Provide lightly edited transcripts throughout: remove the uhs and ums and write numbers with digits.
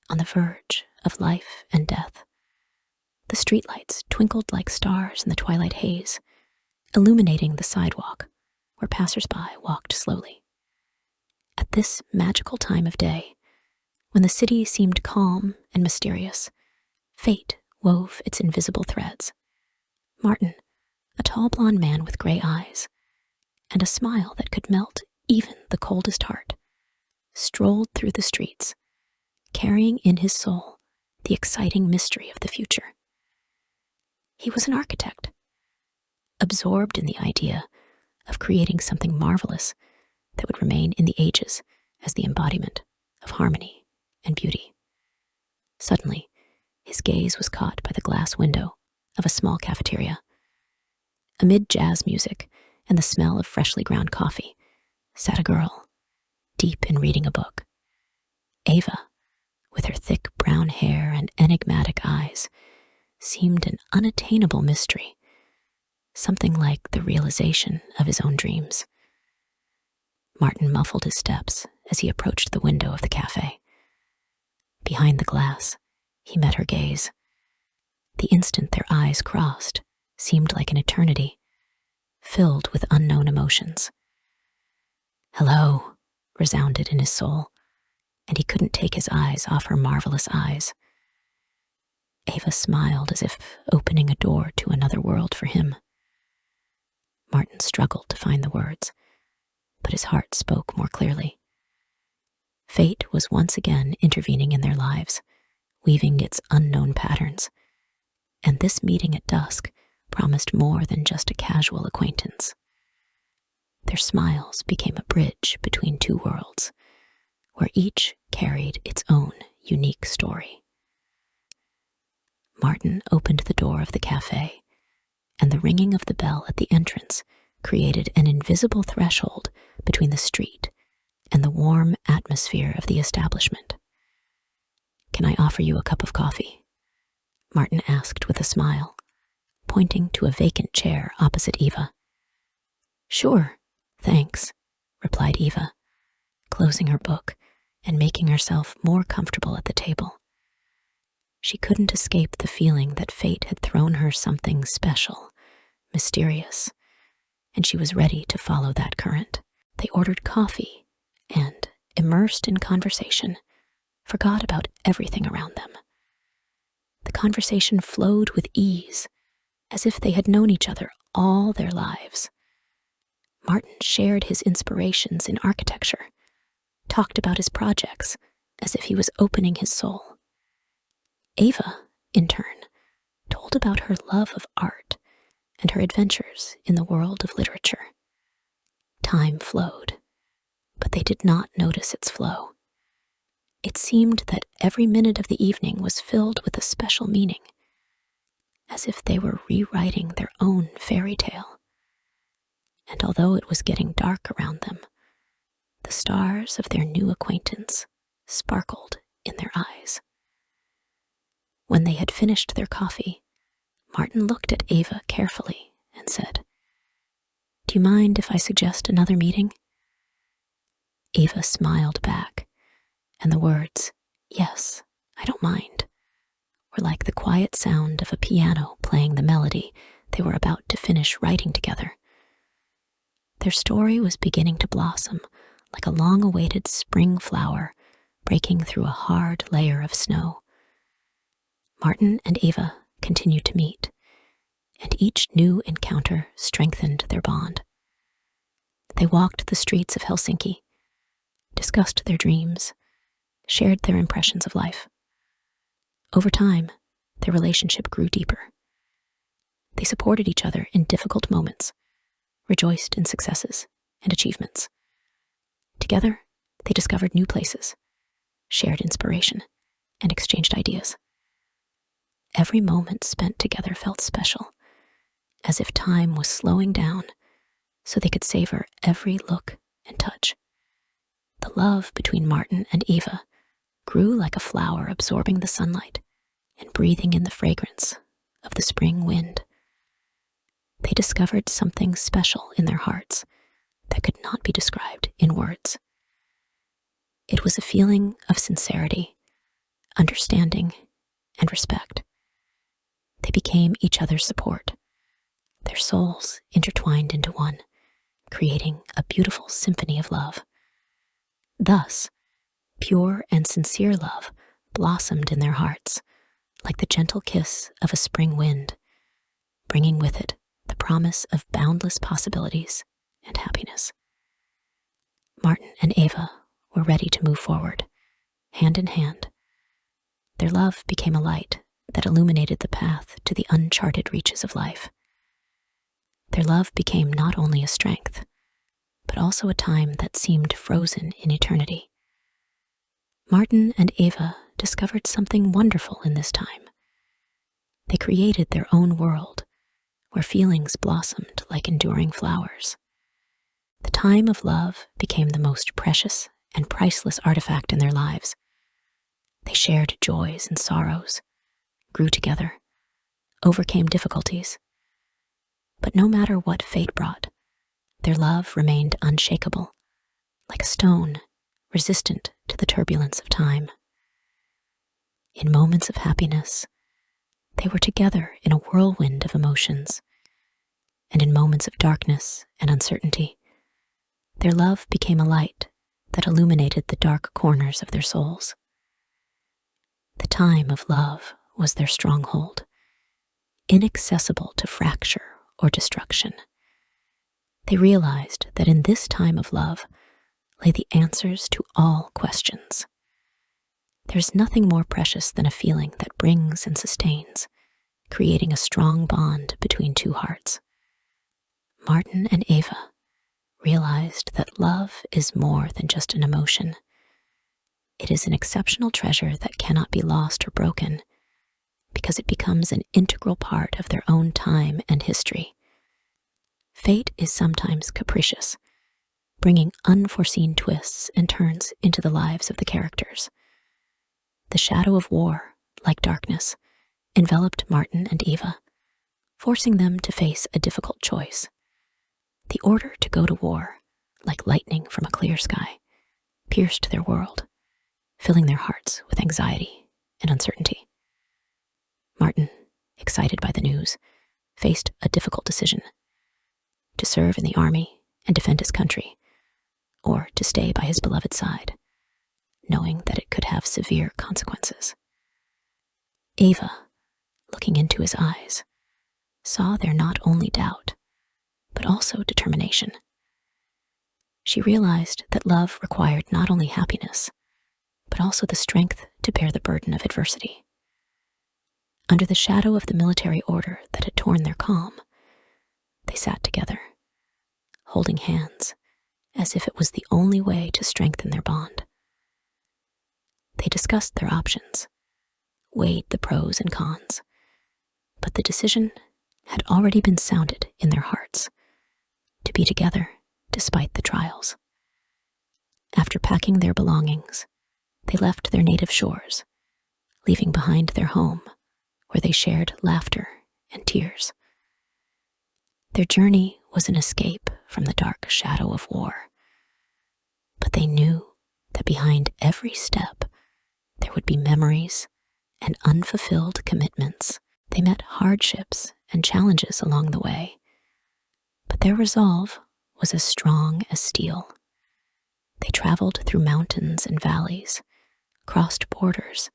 on the verge of life and death. The streetlights twinkled like stars in the twilight haze, illuminating the sidewalk where passers-by walked slowly. At this magical time of day, when the city seemed calm and mysterious, fate wove its invisible threads. Martin, a tall blonde man with gray eyes and a smile that could melt even the coldest heart, strolled through the streets, carrying in his soul the exciting mystery of the future. He was an architect, absorbed in the idea of creating something marvelous that would remain in the ages as the embodiment of harmony and beauty. Suddenly, his gaze was caught by the glass window of a small cafeteria. Amid jazz music and the smell of freshly ground coffee sat a girl, deep in reading a book. Ava, with her thick brown hair and enigmatic eyes, seemed an unattainable mystery, something like the realization of his own dreams. Martin muffled his steps as he approached the window of the cafe. Behind the glass, he met her gaze. The instant their eyes crossed seemed like an eternity, filled with unknown emotions. "Hello," resounded in his soul, and he couldn't take his eyes off her marvelous eyes. Ava smiled as if opening a door to another world for him. Martin struggled to find the words, but his heart spoke more clearly. Fate was once again intervening in their lives, weaving its unknown patterns, and this meeting at dusk promised more than just a casual acquaintance. Their smiles became a bridge between two worlds, where each carried its own unique story. Martin opened the door of the cafe, and the ringing of the bell at the entrance created an invisible threshold between the street and the warm atmosphere of the establishment. "Can I offer you a cup of coffee?" Martin asked with a smile, pointing to a vacant chair opposite Eva. "Sure, thanks," replied Eva, closing her book and making herself more comfortable at the table. She couldn't escape the feeling that fate had thrown her something special, mysterious, and she was ready to follow that current. They ordered coffee and, immersed in conversation, forgot about everything around them. The conversation flowed with ease, as if they had known each other all their lives. Martin shared his inspirations in architecture, talked about his projects as if he was opening his soul. Ava, in turn, told about her love of art and her adventures in the world of literature. Time flowed, but they did not notice its flow. It seemed that every minute of the evening was filled with a special meaning, as if they were rewriting their own fairy tale. And although it was getting dark around them, the stars of their new acquaintance sparkled in their eyes. When they had finished their coffee, Martin looked at Ava carefully and said, "Do you mind if I suggest another meeting?" Ava smiled back, and the words, "Yes, I don't mind," were like the quiet sound of a piano playing the melody they were about to finish writing together. Their story was beginning to blossom like a long-awaited spring flower breaking through a hard layer of snow. Martin and Ava continued to meet, and each new encounter strengthened their bond. They walked the streets of Helsinki, discussed their dreams, shared their impressions of life. Over time, their relationship grew deeper. They supported each other in difficult moments, rejoiced in successes and achievements. Together, they discovered new places, shared inspiration, and exchanged ideas. Every moment spent together felt special, as if time was slowing down so they could savor every look and touch. The love between Martin and Eva grew like a flower absorbing the sunlight and breathing in the fragrance of the spring wind. They discovered something special in their hearts that could not be described in words. It was a feeling of sincerity, understanding, and respect. They became each other's support, their souls intertwined into one, creating a beautiful symphony of love. Thus, pure and sincere love blossomed in their hearts, like the gentle kiss of a spring wind, bringing with it the promise of boundless possibilities and happiness. Martin and Ava were ready to move forward, hand in hand. Their love became a light that illuminated the path to the uncharted reaches of life. Their love became not only a strength, but also a time that seemed frozen in eternity. Martin and Ava discovered something wonderful in this time. They created their own world, where feelings blossomed like enduring flowers. The time of love became the most precious and priceless artifact in their lives. They shared joys and sorrows, grew together, overcame difficulties. But no matter what fate brought, their love remained unshakable, like a stone resistant to the turbulence of time. In moments of happiness, they were together in a whirlwind of emotions, and in moments of darkness and uncertainty, their love became a light that illuminated the dark corners of their souls. The time of love was their stronghold, inaccessible to fracture or destruction. They realized that in this time of love lay the answers to all questions. There's nothing more precious than a feeling that brings and sustains, creating a strong bond between two hearts. Martin and Ava realized that love is more than just an emotion. It is an exceptional treasure that cannot be lost or broken, because it becomes an integral part of their own time and history. Fate is sometimes capricious, bringing unforeseen twists and turns into the lives of the characters. The shadow of war, like darkness, enveloped Martin and Ava, forcing them to face a difficult choice. The order to go to war, like lightning from a clear sky, pierced their world, filling their hearts with anxiety and uncertainty. Martin, excited by the news, faced a difficult decision: to serve in the army and defend his country, or to stay by his beloved side, knowing that it could have severe consequences. Ava, looking into his eyes, saw there not only doubt, but also determination. She realized that love required not only happiness, but also the strength to bear the burden of adversity. Under the shadow of the military order that had torn their calm, they sat together, holding hands as if it was the only way to strengthen their bond. They discussed their options, weighed the pros and cons, but the decision had already been sounded in their hearts: to be together despite the trials. After packing their belongings, they left their native shores, leaving behind their home, where they shared laughter and tears. Their journey was an escape from the dark shadow of war, but they knew that behind every step there would be memories and unfulfilled commitments. They met hardships and challenges along the way, but their resolve was as strong as steel. They traveled through mountains and valleys, crossed borders,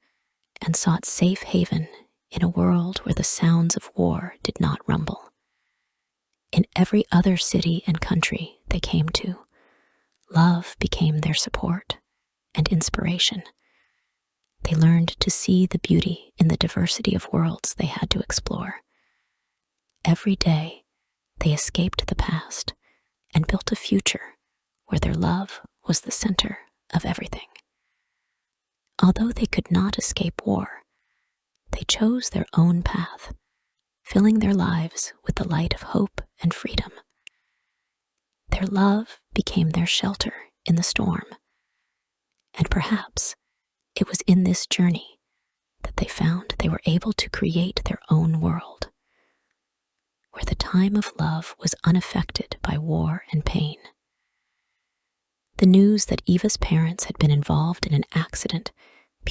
and sought safe haven in a world where the sounds of war did not rumble. In every other city and country they came to, love became their support and inspiration. They learned to see the beauty in the diversity of worlds they had to explore. Every day, they escaped the past and built a future where their love was the center of everything. Although they could not escape war, they chose their own path, filling their lives with the light of hope and freedom. Their love became their shelter in the storm, and perhaps it was in this journey that they found they were able to create their own world, where the time of love was unaffected by war and pain. The news that Eva's parents had been involved in an accident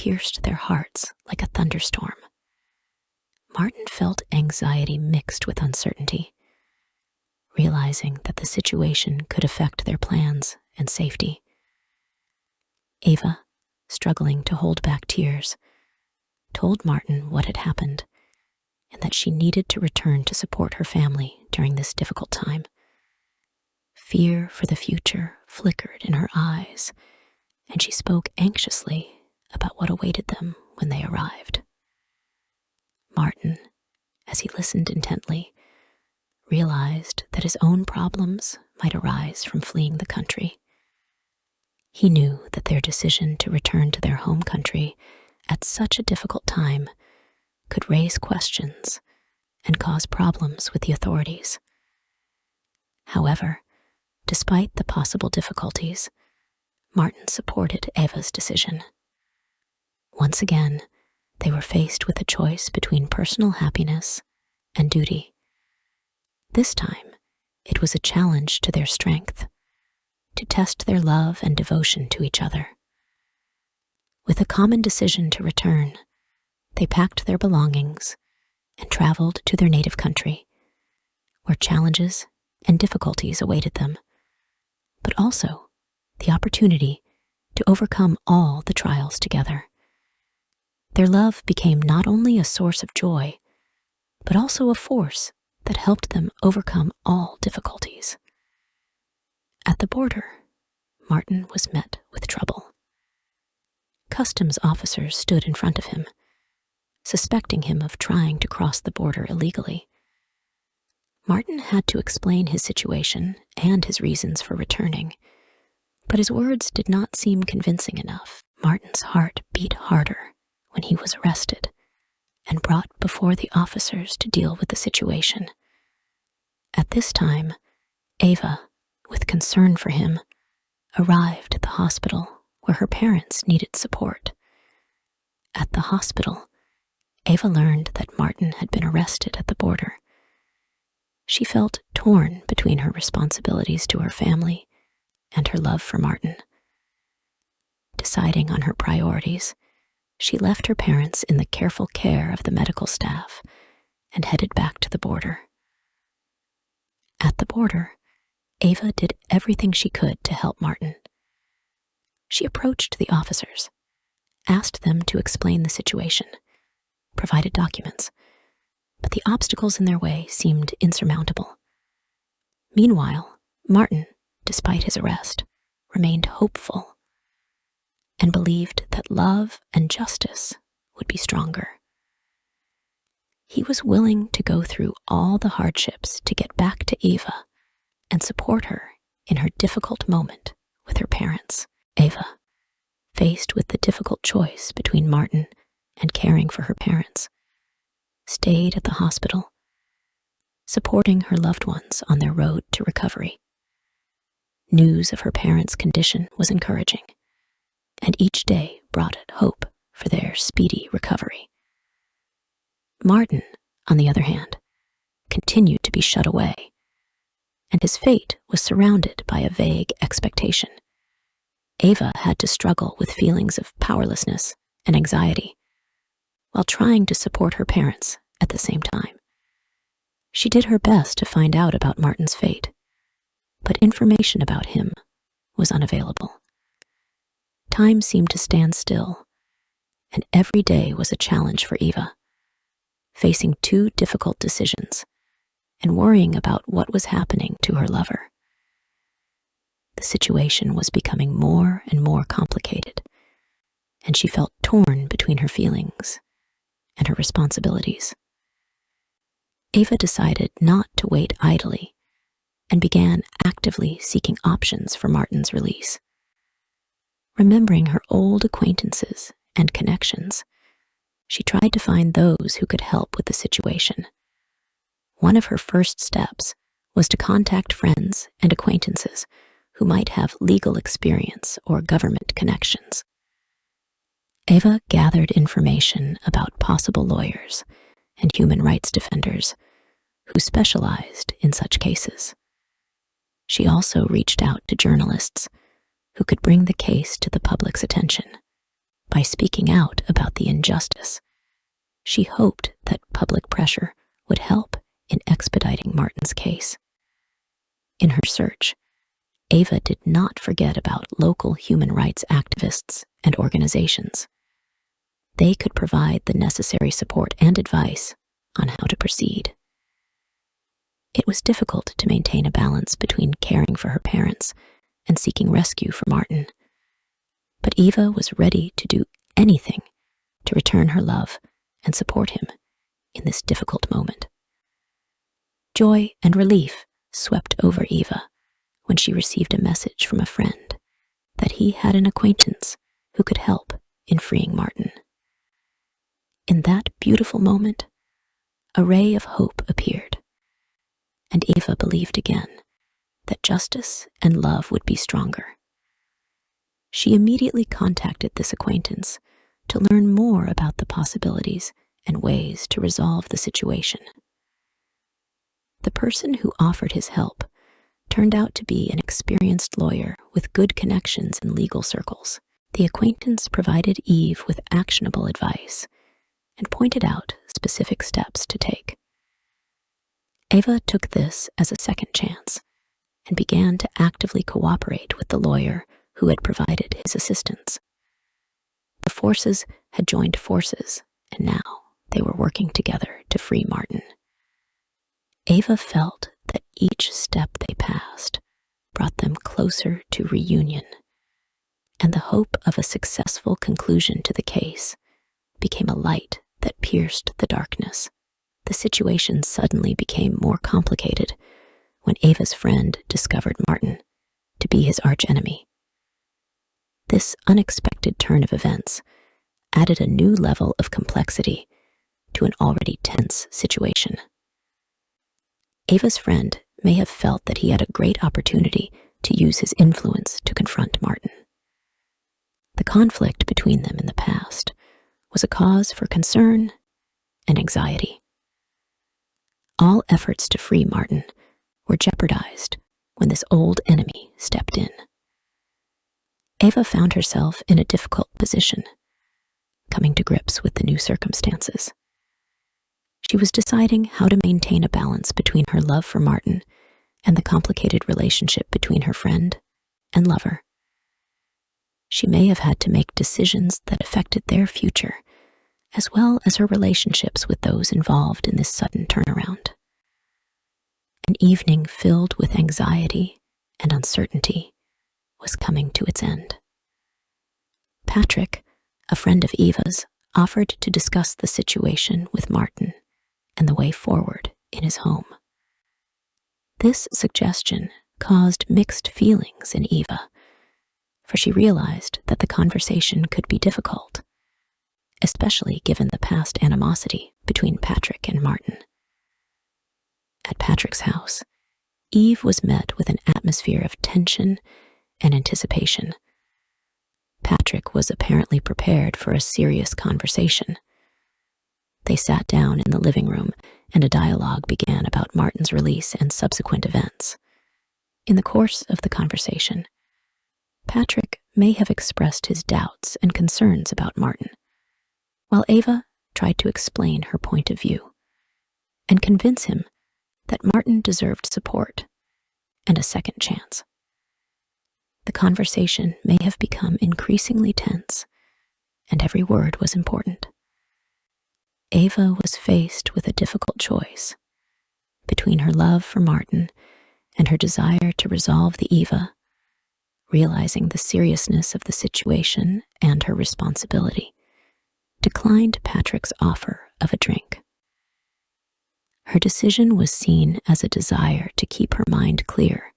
pierced their hearts like a thunderstorm. Martin felt anxiety mixed with uncertainty, realizing that the situation could affect their plans and safety. Ava, struggling to hold back tears, told Martin what had happened and that she needed to return to support her family during this difficult time. Fear for the future flickered in her eyes, and she spoke anxiously about what awaited them when they arrived. Martin, as he listened intently, realized that his own problems might arise from fleeing the country. He knew that their decision to return to their home country at such a difficult time could raise questions and cause problems with the authorities. However, despite the possible difficulties, Martin supported Ava's decision. Once again, they were faced with a choice between personal happiness and duty. This time, it was a challenge to their strength, to test their love and devotion to each other. With a common decision to return, they packed their belongings and traveled to their native country, where challenges and difficulties awaited them, but also the opportunity to overcome all the trials together. Their love became not only a source of joy, but also a force that helped them overcome all difficulties. At the border, Martin was met with trouble. Customs officers stood in front of him, suspecting him of trying to cross the border illegally. Martin had to explain his situation and his reasons for returning, but his words did not seem convincing enough. Martin's heart beat harder when he was arrested and brought before the officers to deal with the situation. At this time, Ava, with concern for him, arrived at the hospital where her parents needed support. At the hospital, Ava learned that Martin had been arrested at the border. She felt torn between her responsibilities to her family and her love for Martin. Deciding on her priorities, she left her parents in the careful care of the medical staff and headed back to the border. At the border, Ava did everything she could to help Martin. She approached the officers, asked them to explain the situation, provided documents, but the obstacles in their way seemed insurmountable. Meanwhile, Martin, despite his arrest, remained hopeful and believed that love and justice would be stronger. He was willing to go through all the hardships to get back to Ava and support her in her difficult moment with her parents. Ava, faced with the difficult choice between Martin and caring for her parents, stayed at the hospital, supporting her loved ones on their road to recovery. News of her parents' condition was encouraging, and each day brought hope for their speedy recovery. Martin, on the other hand, continued to be shut away, and his fate was surrounded by a vague expectation. Ava had to struggle with feelings of powerlessness and anxiety, while trying to support her parents at the same time. She did her best to find out about Martin's fate, but information about him was unavailable. Time seemed to stand still, and every day was a challenge for Ava, facing two difficult decisions and worrying about what was happening to her lover. The situation was becoming more and more complicated, and she felt torn between her feelings and her responsibilities. Ava decided not to wait idly and began actively seeking options for Martin's release. Remembering her old acquaintances and connections, she tried to find those who could help with the situation. One of her first steps was to contact friends and acquaintances who might have legal experience or government connections. Ava gathered information about possible lawyers and human rights defenders who specialized in such cases. She also reached out to journalists who could bring the case to the public's attention, By speaking out about the injustice, she hoped that public pressure would help in expediting Martin's case. In her search, Ava did not forget about local human rights activists and organizations. They could provide the necessary support and advice on how to proceed. It was difficult to maintain a balance between caring for her parents and seeking rescue for Martin. But Eva was ready to do anything to return her love and support him in this difficult moment. Joy and relief swept over Eva when she received a message from a friend that he had an acquaintance who could help in freeing Martin. In that beautiful moment, a ray of hope appeared, and Eva believed again that justice and love would be stronger. She immediately contacted this acquaintance to learn more about the possibilities and ways to resolve the situation. The person who offered his help turned out to be an experienced lawyer with good connections in legal circles. The acquaintance provided Eve with actionable advice and pointed out specific steps to take. Ava took this as a second chance and began to actively cooperate with the lawyer who had provided his assistance. The forces had joined forces, and now they were working together to free Martin. Ava felt that each step they passed brought them closer to reunion, and the hope of a successful conclusion to the case became a light that pierced the darkness. The situation suddenly became more complicated when Ava's friend discovered Martin to be his archenemy. This unexpected turn of events added a new level of complexity to an already tense situation. Ava's friend may have felt that he had a great opportunity to use his influence to confront Martin. The conflict between them in the past was a cause for concern and anxiety. All efforts to free Martin were jeopardized when this old enemy stepped in. Ava found herself in a difficult position, coming to grips with the new circumstances. She was deciding how to maintain a balance between her love for Martin and the complicated relationship between her friend and lover. She may have had to make decisions that affected their future, as well as her relationships with those involved in this sudden turnaround. An evening filled with anxiety and uncertainty was coming to its end. Patrick, a friend of Eva's, offered to discuss the situation with Martin and the way forward in his home. This suggestion caused mixed feelings in Eva, for she realized that the conversation could be difficult, especially given the past animosity between Patrick and Martin. At Patrick's house, Eve was met with an atmosphere of tension and anticipation. Patrick was apparently prepared for a serious conversation. They sat down in the living room, and a dialogue began about Martin's release and subsequent events. In the course of the conversation, Patrick may have expressed his doubts and concerns about Martin, while Ava tried to explain her point of view and convince him that Martin deserved support and a second chance. The conversation may have become increasingly tense, and every word was important. Ava was faced with a difficult choice between her love for Martin and her desire to resolve the Eva, realizing the seriousness of the situation and her responsibility, declined Patrick's offer of a drink. Her decision was seen as a desire to keep her mind clear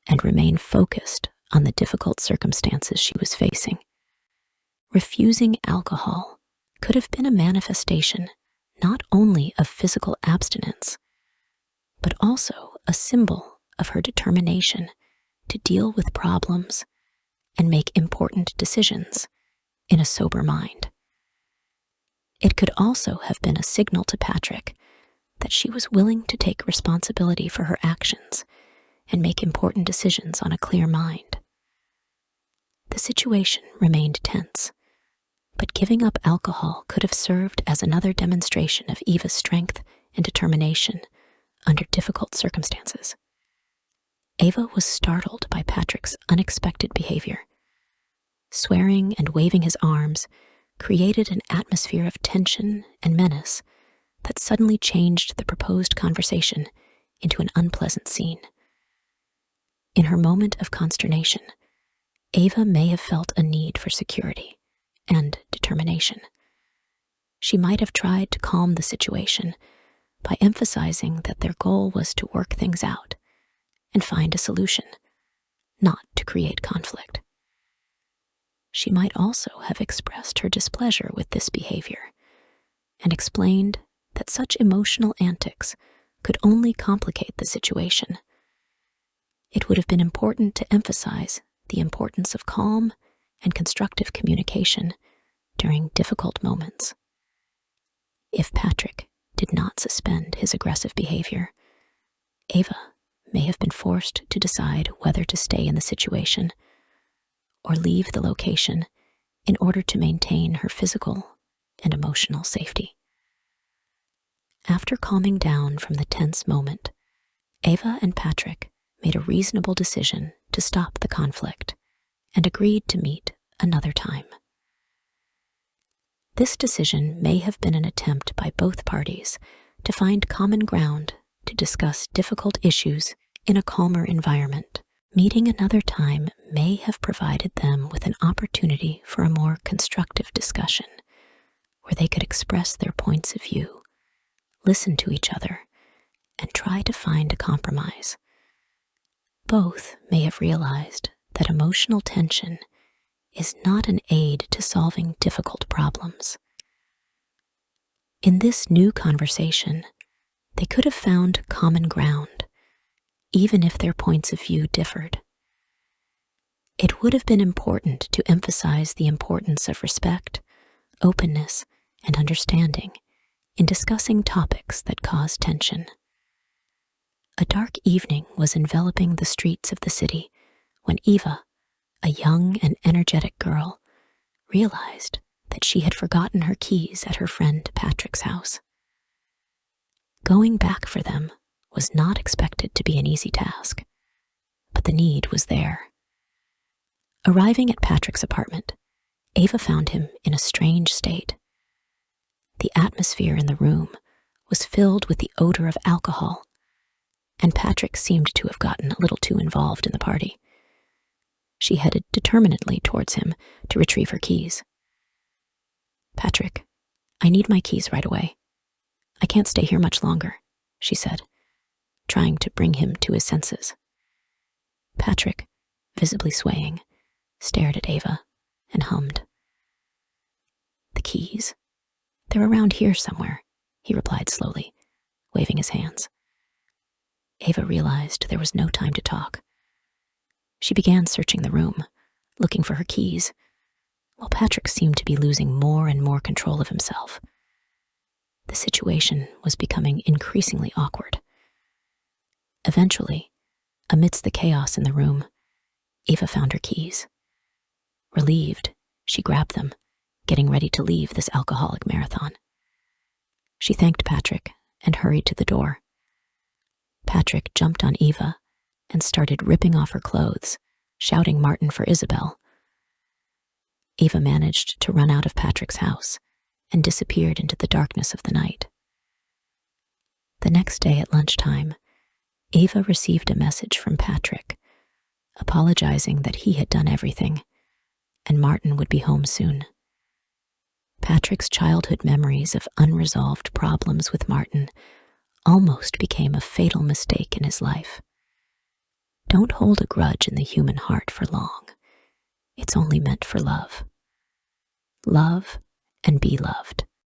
and remain focused on the difficult circumstances she was facing. Refusing alcohol could have been a manifestation not only of physical abstinence, but also a symbol of her determination to deal with problems and make important decisions in a sober mind. It could also have been a signal to Patrick that she was willing to take responsibility for her actions and make important decisions on a clear mind. The situation remained tense, But giving up alcohol could have served as another demonstration of Eva's strength and determination under difficult circumstances. Ava was startled by Patrick's unexpected behavior. Swearing and waving his arms created an atmosphere of tension and menace that suddenly changed the proposed conversation into an unpleasant scene. In her moment of consternation, Ava may have felt a need for security and determination. She might have tried to calm the situation by emphasizing that their goal was to work things out and find a solution, not to create conflict. She might also have expressed her displeasure with this behavior and explained that such emotional antics could only complicate the situation. It would have been important to emphasize the importance of calm and constructive communication during difficult moments. If Patrick did not suspend his aggressive behavior, Ava may have been forced to decide whether to stay in the situation or leave the location in order to maintain her physical and emotional safety. After calming down from the tense moment, Ava and Patrick made a reasonable decision to stop the conflict and agreed to meet another time. This decision may have been an attempt by both parties to find common ground to discuss difficult issues in a calmer environment. Meeting another time may have provided them with an opportunity for a more constructive discussion, where they could express their points of view, listen to each other, and try to find a compromise. Both may have realized that emotional tension is not an aid to solving difficult problems. In this new conversation, they could have found common ground, even if their points of view differed. It would have been important to emphasize the importance of respect, openness, and understanding in discussing topics that cause tension. A dark evening was enveloping the streets of the city when Eva, a young and energetic girl, realized that she had forgotten her keys at her friend Patrick's house. Going back for them was not expected to be an easy task, but the need was there. Arriving at Patrick's apartment, Ava found him in a strange state. The atmosphere in the room was filled with the odor of alcohol, and Patrick seemed to have gotten a little too involved in the party. She headed determinedly towards him to retrieve her keys. "Patrick, I need my keys right away. I can't stay here much longer," she said, trying to bring him to his senses. Patrick, visibly swaying, stared at Ava and hummed. "The keys? They're around here somewhere," he replied slowly, waving his hands. Ava realized there was no time to talk. She began searching the room, looking for her keys, while Patrick seemed to be losing more and more control of himself. The situation was becoming increasingly awkward. Eventually, amidst the chaos in the room, Ava found her keys. Relieved, she grabbed them, getting ready to leave this alcoholic marathon. She thanked Patrick and hurried to the door. Patrick jumped on Eva and started ripping off her clothes, shouting Martin for Isabel. Eva managed to run out of Patrick's house and disappeared into the darkness of the night. The next day at lunchtime, Eva received a message from Patrick, apologizing that he had done everything, and Martin would be home soon. Patrick's childhood memories of unresolved problems with Martin almost became a fatal mistake in his life. Don't hold a grudge in the human heart for long. It's only meant for love. Love and be loved.